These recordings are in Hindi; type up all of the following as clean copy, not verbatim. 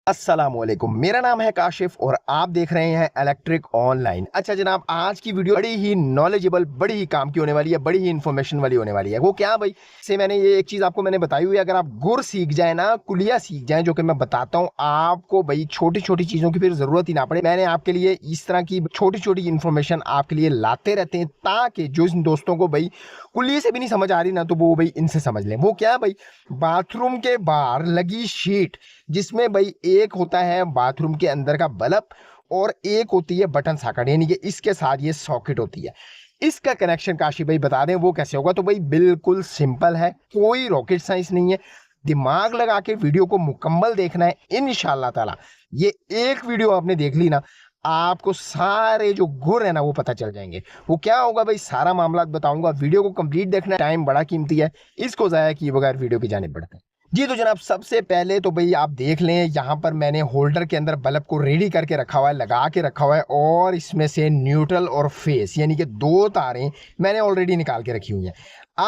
अस्सलामुअलैकुम, मेरा नाम है काशिफ और आप देख रहे हैं इलेक्ट्रिक ऑनलाइन। अच्छा जनाब, आज की वीडियो बड़ी ही नॉलेजेबल, बड़ी ही काम की होने वाली है, बड़ी ही इंफॉर्मेशन वाली होने वाली है। वो क्या भाई, से मैंने ये एक चीज आपको मैंने बताई हुई है, अगर आप गुर सीख जाए ना, कुलिया सीख जाए, जो कि मैं बताता हूँ आपको, भाई छोटी छोटी चीजों की फिर जरूरत ही ना पड़े। मैंने आपके लिए इस तरह की छोटी छोटी इंफॉर्मेशन आपके लिए लाते रहते हैं, ताकि जो इन दोस्तों को भाई कुलिया से भी नहीं समझ आ रही ना, तो वो भाई इनसे समझ लें। वो क्या भाई, बाथरूम के बाहर लगी शीट, जिसमें भाई एक होता है बाथरूम के अंदर का बल्ब और एक होती है बटन सॉकेट, यानी कि इसके साथ ये सॉकेट होती है। इसका कनेक्शन काशी भाई बता दें वो कैसे होगा। तो भाई बिल्कुल सिंपल है, कोई रॉकेट साइंस नहीं है। दिमाग लगा के वीडियो को मुकम्मल देखना है, इंशाल्लाह ताला ये एक वीडियो आपने देख ली ना, आपको सारे जो गुर है ना वो पता चल जाएंगे। वो क्या होगा भाई, सारा मामला बताऊंगा। वीडियो को कंप्लीट देखना, टाइम बड़ा कीमती है, इसको जाया किए बगैर वीडियो की जानिब बढ़ते हैं। जी तो जनाब, सबसे पहले तो भाई आप देख लें, यहाँ पर मैंने होल्डर के अंदर बल्ब को रेडी करके रखा हुआ है, लगा के रखा हुआ है, और इसमें से न्यूट्रल और फेस यानी कि दो तारें मैंने ऑलरेडी निकाल के रखी हुई हैं।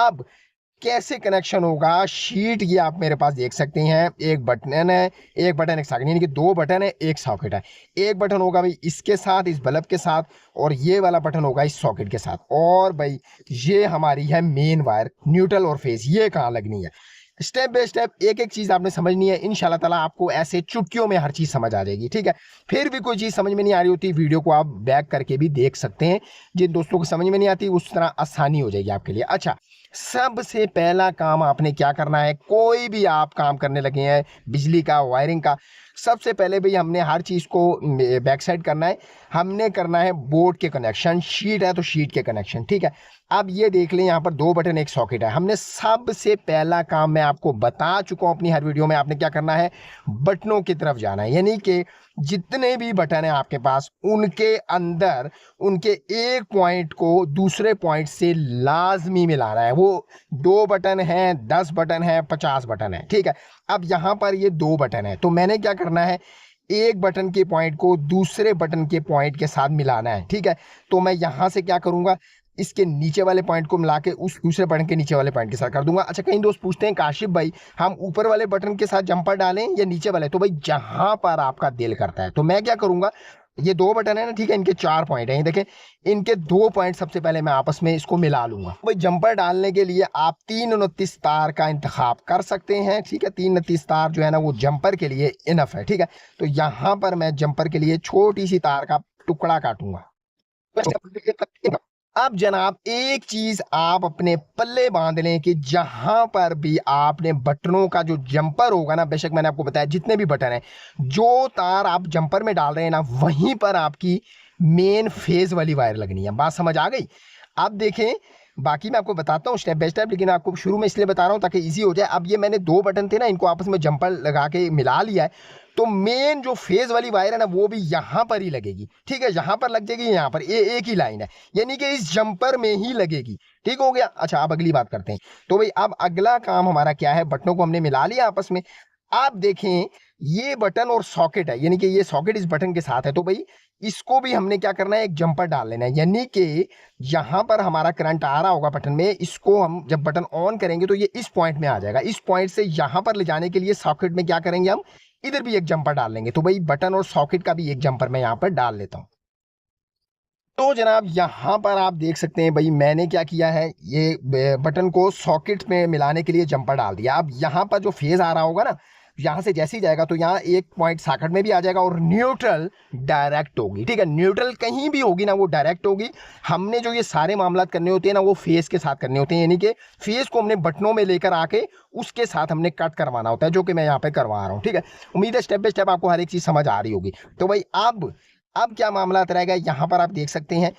अब कैसे कनेक्शन होगा, शीट ये आप मेरे पास देख सकते हैं, एक बटन है, एक बटन एक सॉकेट, यानी कि दो बटन है, एक सॉकेट है। एक बटन होगा भाई इसके साथ, इस बल्ब के साथ, और ये वाला बटन होगा इस सॉकेट के साथ। और भाई ये हमारी है मेन वायर, न्यूट्रल और फेस, ये कहाँ लगनी है। स्टेप बाय स्टेप एक एक चीज आपने समझनी है, इंशाल्लाह ताला आपको ऐसे चुटकियों में हर चीज समझ आ जाएगी। ठीक है, फिर भी कोई चीज समझ में नहीं आ रही होती, वीडियो को आप बैक करके भी देख सकते हैं। जिन दोस्तों को समझ में नहीं आती उस तरह आसानी हो जाएगी आपके लिए। अच्छा, सबसे पहला काम आपने क्या करना है, कोई भी आप काम करने लगे हैं बिजली का, वायरिंग का, सबसे पहले भाई हमने हर चीज को बैक साइड करना है। हमने करना है बोर्ड के कनेक्शन, शीट है तो शीट के कनेक्शन। ठीक है, अब ये देख लें, यहाँ पर दो बटन एक सॉकेट है। हमने सबसे पहला काम मैं आपको बता चुका हूँ अपनी हर वीडियो में, आपने क्या करना है, बटनों की तरफ जाना है, यानी कि जितने भी बटन है आपके पास उनके अंदर उनके एक पॉइंट को दूसरे पॉइंट से लाजमी मिलाना है। वो 2 बटन है, 10 बटन है, 50 बटन है। ठीक है, अब यहाँ पर ये 2 बटन है, तो मैंने क्या करना है, एक बटन के पॉइंट को दूसरे बटन के पॉइंट के साथ मिलाना है। ठीक है, तो मैं यहां से क्या करूंगा, इसके नीचे वाले पॉइंट को मिला के उस दूसरे बटन के नीचे वाले पॉइंट के साथ कर दूंगा। अच्छा, कई दोस्त पूछते हैं काशिफ भाई हम ऊपर वाले बटन के साथ जंपर डालें या नीचे वाले, तो भाई जहां पर आपका दिल करता है। तो मैं क्या करूंगा, ये 2 बटन है ना, ठीक है, इनके 4 पॉइंट हैं, ये देखें, इनके 2 पॉइंट सबसे पहले मैं आपस में इसको मिला लूंगा। भाई जंपर डालने के लिए आप 329 तार का इंतखाब कर सकते हैं। ठीक है, 329 तार जो है ना वो जंपर के लिए इनफ है। ठीक है, तो यहां पर मैं जंपर के लिए छोटी सी तार का टुकड़ा काटूंगा। अब जनाब एक चीज आप अपने पल्ले बांध लें कि जहां पर भी आपने बटनों का जो जंपर होगा ना, बेशक मैंने आपको बताया जितने भी बटन हैं, जो तार आप जंपर में डाल रहे हैं ना, वहीं पर आपकी मेन फेज वाली वायर लगनी है। बात समझ आ गई। अब देखें, बाकी मैं आपको बताता हूँ स्टेप बाय स्टेप, लेकिन आपको शुरू में इसलिए बता रहा हूँ ताकि इजी हो जाए। अब ये मैंने 2 बटन थे ना, इनको आपस में जंपर लगा के मिला लिया है, तो मेन जो फेज वाली वायर है ना वो भी यहां पर ही लगेगी। ठीक है, यहां पर लग जाएगी, यहां पर एक ही लाइन है, यानी कि इस जंपर में ही लगेगी। ठीक हो गया। अच्छा, अब अगली बात करते हैं। तो भाई अब अगला काम हमारा क्या है, बटनों को हमने मिला लिया आपस में। आप देखें, ये बटन और सॉकेट है, यानी कि ये सॉकेट इस बटन के साथ है, तो भाई इसको भी हमने क्या करना है, एक जंपर डाल लेना है, यानी कि यहां पर हमारा करंट आ रहा होगा बटन में, इसको हम जब बटन ऑन करेंगे तो ये इस पॉइंट में आ जाएगा। इस पॉइंट से यहां पर ले जाने के लिए सॉकेट में क्या करेंगे, हम इधर भी एक जंपर डाल लेंगे। तो भाई बटन और सॉकेट का भी एक जंपर मैं यहां पर डाल लेता हूं। तो जनाब यहां पर आप देख सकते हैं भाई मैंने क्या किया है, ये बटन को सॉकेट में मिलाने के लिए जंपर डाल दिया। अब यहां पर जो फेज आ रहा होगा ना, यहां से जैसे ही जाएगा तो यहाँ एक पॉइंट सॉकेट में भी आ जाएगा, और न्यूट्रल डायरेक्ट होगी। ठीक है, न्यूट्रल कहीं भी होगी ना वो डायरेक्ट होगी। हमने जो ये सारे मामला करने होते हैं ना वो फेस के साथ करने होते हैं, यानी कि फेस को हमने बटनों में लेकर आके उसके साथ हमने कट करवाना होता है, जो कि मैं यहाँ पे करवा रहा हूँ। ठीक है, उम्मीद है स्टेप बाय स्टेप आपको हर एक चीज समझ आ रही होगी। तो भाई अब क्या मामला रहेगा, यहाँ पर आप देख सकते हैं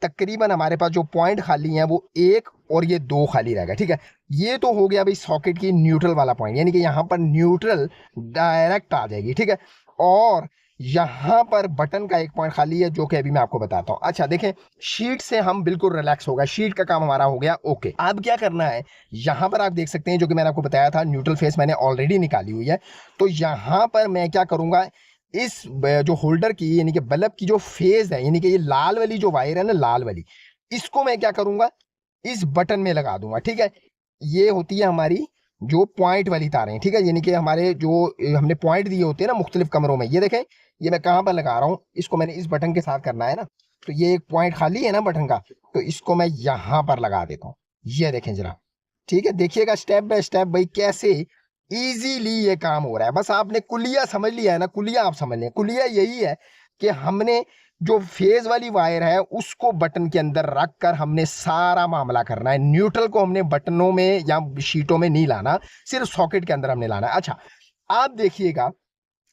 तकरीबन हमारे पास जो पॉइंट खाली हैं वो एक और ये 2 खाली रहेगा। ठीक है, ये तो हो गया भाई सॉकेट की न्यूट्रल वाला पॉइंट, यानी कि यहाँ पर न्यूट्रल डायरेक्ट आ जाएगी। ठीक है, और यहाँ पर बटन का एक पॉइंट खाली है, जो कि अभी मैं आपको बताता हूँ। अच्छा देखें, शीट से हम बिल्कुल रिलैक्स हो गए, शीट का काम हमारा हो गया ओके। अब क्या करना है, यहाँ पर आप देख सकते हैं जो कि मैंने आपको बताया था, न्यूट्रल फेस मैंने ऑलरेडी निकाली हुई है। तो यहाँ पर मैं क्या करूंगा, इस जो होल्डर की यानी कि बल्ब की जो फेज है, यानी कि ये लाल वाली जो वायर है ना, लाल वाली, इसको मैं क्या करूंगा, इस बटन में लगा दूंगा। ठीक है, ये होती है हमारी जो पॉइंट वाली तारें, ठीक है, यानी कि हमारे जो हमने पॉइंट दिए होते हैं ना मुख्तलिफ कमरों में, ये देखें, ये मैं कहाँ पर लगा रहा हूँ, इसको मैंने इस बटन के साथ करना है ना, तो ये एक पॉइंट खाली है ना बटन का, तो इसको मैं यहाँ पर लगा देता हूँ। ये देखें जरा, ठीक है, देखिएगा स्टेप बाय स्टेप भाई कैसे इजीली ये काम हो रहा है। बस आपने कुलिया समझ लिया है ना, कुलिया आप समझ लें, कुलिया यही है कि हमने जो फेज वाली वायर है उसको बटन के अंदर रख कर हमने सारा मामला करना है। न्यूट्रल को हमने बटनों में या शीटों में नहीं लाना, सिर्फ सॉकेट के अंदर हमने लाना है। अच्छा, आप देखिएगा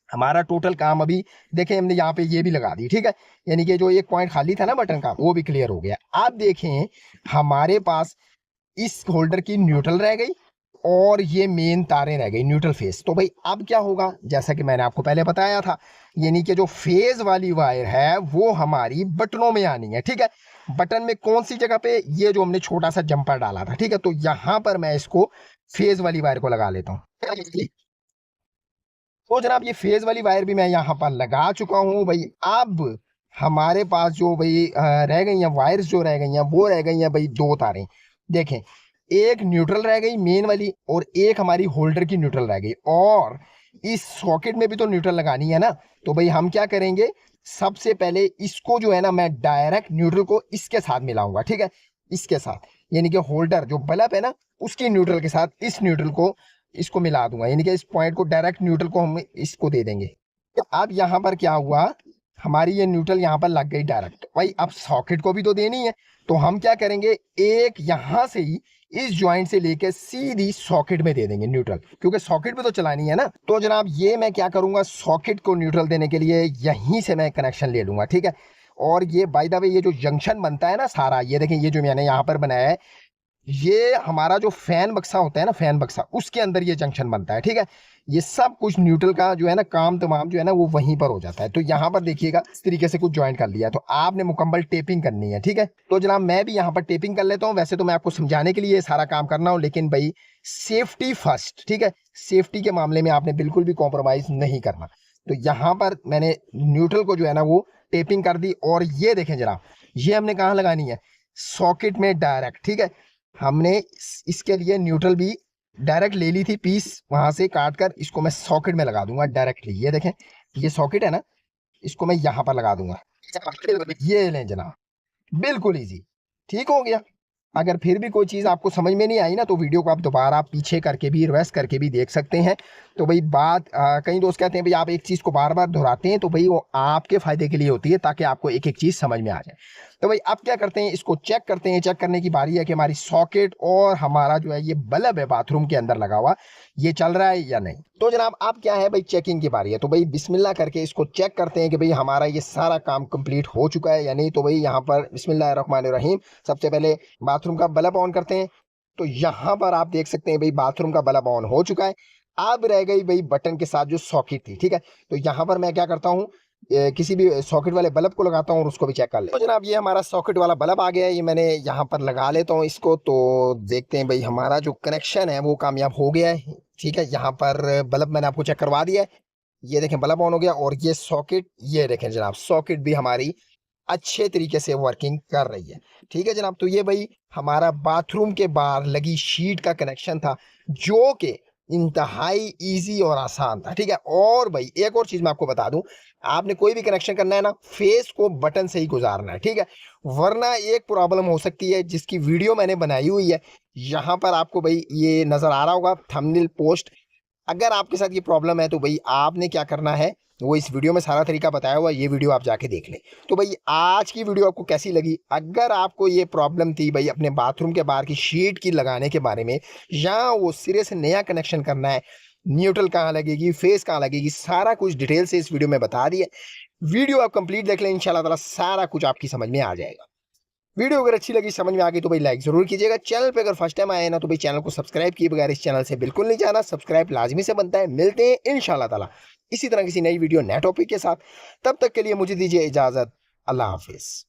हमारा टोटल काम अभी देखें, हमने यहाँ पे ये भी लगा दी, ठीक है, यानी कि जो एक पॉइंट खाली था ना बटन का वो भी क्लियर हो गया। आप देखें हमारे पास इस होल्डर की न्यूट्रल रह गई और ये मेन तारें रह गई न्यूट्रल फेस। तो भाई अब क्या होगा, जैसा कि मैंने आपको पहले बताया था, यानी कि जो फेज वाली वायर है वो हमारी बटनों में आनी है, ठीक है। बटन में कौन सी जगह पे, ये जो हमने छोटा सा जंपर डाला था, ठीक है, तो यहां पर मैं इसको फेज वाली वायर को लगा लेता हूँ। तो जनाब ये फेज वाली वायर भी मैं यहाँ पर लगा चुका हूँ भाई। अब हमारे पास जो भाई रह गई हैं वायर्स, जो रह गई हैं वो रह गई हैं भाई दो तारें। देखें, एक न्यूट्रल रह गई मेन वाली और एक हमारी होल्डर की न्यूट्रल रह गई, और इस सॉकेट में भी तो न्यूट्रल लगानी है ना। तो भाई हम क्या करेंगे, सबसे पहले इसको जो है ना मैं डायरेक्ट न्यूट्रल को इसके साथ मिलाऊंगा, ठीक है, इसके साथ, यानी कि होल्डर जो बल्ब है ना उसकी न्यूट्रल के साथ इस न्यूट्रल को इसको मिला दूंगा, यानी कि इस पॉइंट को डायरेक्ट न्यूट्रल को हम इसको दे देंगे। अब यहाँ पर क्या हुआ, हमारी ये न्यूट्रल यहाँ पर लग गई डायरेक्ट। भाई अब सॉकेट को भी तो देनी है, तो हम क्या करेंगे, एक यहाँ से ही इस ज्वाइंट से लेके सीधी सॉकेट में दे देंगे न्यूट्रल, क्योंकि सॉकेट पे तो चलानी है ना। तो जनाब ये मैं क्या करूंगा, सॉकेट को न्यूट्रल देने के लिए यहीं से मैं कनेक्शन ले लूंगा, ठीक है। और ये बाय द वे ये जो जंक्शन बनता है ना सारा, ये देखें, ये जो मैंने यहाँ पर बनाया है, ये हमारा जो फैन बक्सा होता है ना, फैन बक्सा, उसके अंदर ये जंक्शन बनता है, ठीक है। ये सब कुछ न्यूट्रल का जो है ना काम तमाम जो है ना वो वहीं पर हो जाता है। तो यहाँ पर देखिएगा इस तरीके से कुछ ज्वाइंट कर लिया, तो आपने मुकम्मल टेपिंग करनी है, ठीक है। तो जनाब मैं भी यहाँ पर टेपिंग कर लेता हूँ। वैसे तो मैं आपको समझाने के लिए ये सारा काम करना हूँ, लेकिन भाई सेफ्टी फर्स्ट, ठीक है, सेफ्टी के मामले में आपने बिल्कुल भी कॉम्प्रोमाइज नहीं करना। तो यहाँ पर मैंने न्यूट्रल को जो है ना वो टेपिंग कर दी, और ये देखें जनाब, ये हमने कहाँ लगानी है, सॉकेट में डायरेक्ट, ठीक है। हमने इसके लिए न्यूट्रल भी डायरेक्ट ले ली थी पीस, वहां से काट कर इसको मैं सॉकेट में लगा दूंगा डायरेक्टली। ये देखें, ये सॉकेट है ना, इसको मैं यहां पर लगा दूंगा। ये लें जनाब, बिल्कुल इजी, ठीक हो गया। अगर फिर भी कोई चीज़ आपको समझ में नहीं आई ना, तो वीडियो को आप दोबारा पीछे करके भी रिवर्स करके भी देख सकते हैं। तो भाई बात कई दोस्त कहते हैं भाई आप एक चीज़ को बार बार दोहराते हैं, तो भाई वो आपके फ़ायदे के लिए होती है, ताकि आपको एक एक चीज़ समझ में आ जाए। तो भाई अब क्या करते हैं, इसको चेक करते हैं। चेक करने की बारी है कि हमारी सॉकेट और हमारा जो है ये बल्ब है बाथरूम के अंदर लगा हुआ, ये चल रहा है या नहीं। तो जनाब अब क्या है भाई, चेकिंग की बारी है। तो भाई बिस्मिल्लाह करके इसको चेक करते हैं कि भाई हमारा ये सारा काम कंप्लीट हो चुका है या नहीं। तो भाई यहाँ पर बिस्मिल्लाहिर्रहमानिर्रहीम, सबसे पहले बाथरूम का बल्ब ऑन करते हैं। तो यहाँ पर आप देख सकते हैं भाई बाथरूम का बल्ब ऑन हो चुका है। अब रह गई भाई बटन के साथ जो सॉकेट थी, ठीक है। तो यहाँ पर मैं क्या करता हूँ, किसी भी सॉकेट वाले बल्ब को लगाता हूँ और उसको भी चेक कर लेता हूँ। तो जनाब ये हमारा सॉकेट वाला बल्ब आ गया है, ये मैंने यहाँ पर लगा लेता हूँ इसको। तो देखते हैं भाई हमारा जो कनेक्शन है वो कामयाब हो गया है, ठीक है। यहाँ पर बल्ब मैंने आपको चेक करवा दिया है, ये देखें बल्ब ऑन हो गया। और ये सॉकेट, ये देखें जनाब, सॉकेट भी हमारी अच्छे तरीके से वर्किंग कर रही है, ठीक है जनाब। तो ये भाई हमारा बाथरूम के बाहर लगी शीट का कनेक्शन था, जो कि इंतहाई इजी और आसान था, ठीक है। और भाई एक और चीज मैं आपको बता दूं, आपने कोई भी कनेक्शन करना है ना, फेस को बटन से ही गुजारना है, ठीक है। वरना एक प्रॉब्लम हो सकती है जिसकी वीडियो मैंने बनाई हुई है, यहाँ पर आपको भाई ये नजर आ रहा होगा थंबनेल पोस्ट। अगर आपके साथ ये प्रॉब्लम है तो भाई आपने क्या करना है, वो इस वीडियो में सारा तरीका बताया हुआ है, ये वीडियो आप जाके देख लें। तो भाई आज की वीडियो आपको कैसी लगी, अगर आपको ये प्रॉब्लम थी भाई अपने बाथरूम के बाहर की शीट की लगाने के बारे में, या वो सिरे से नया कनेक्शन करना है, न्यूट्रल कहाँ लगेगी, फेस कहाँ लगेगी, सारा कुछ डिटेल से इस वीडियो में बता दिया। वीडियो आप कंप्लीट देख लें, इंशाल्लाह ताला सारा कुछ आपकी समझ में आ जाएगा। वीडियो अगर अच्छी लगी, समझ में आ गई, तो भाई लाइक जरूर कीजिएगा। चैनल पे अगर फर्स्ट टाइम आए ना, तो भाई चैनल को सब्सक्राइब किए बगैर इस चैनल से बिल्कुल नहीं जाना, सब्सक्राइब लाजमी से बनता है। मिलते हैं इंशाल्लाह ताला इसी तरह किसी नई वीडियो नए टॉपिक के साथ, तब तक के लिए मुझे दीजिए इजाजत। अल्लाह हाफिज।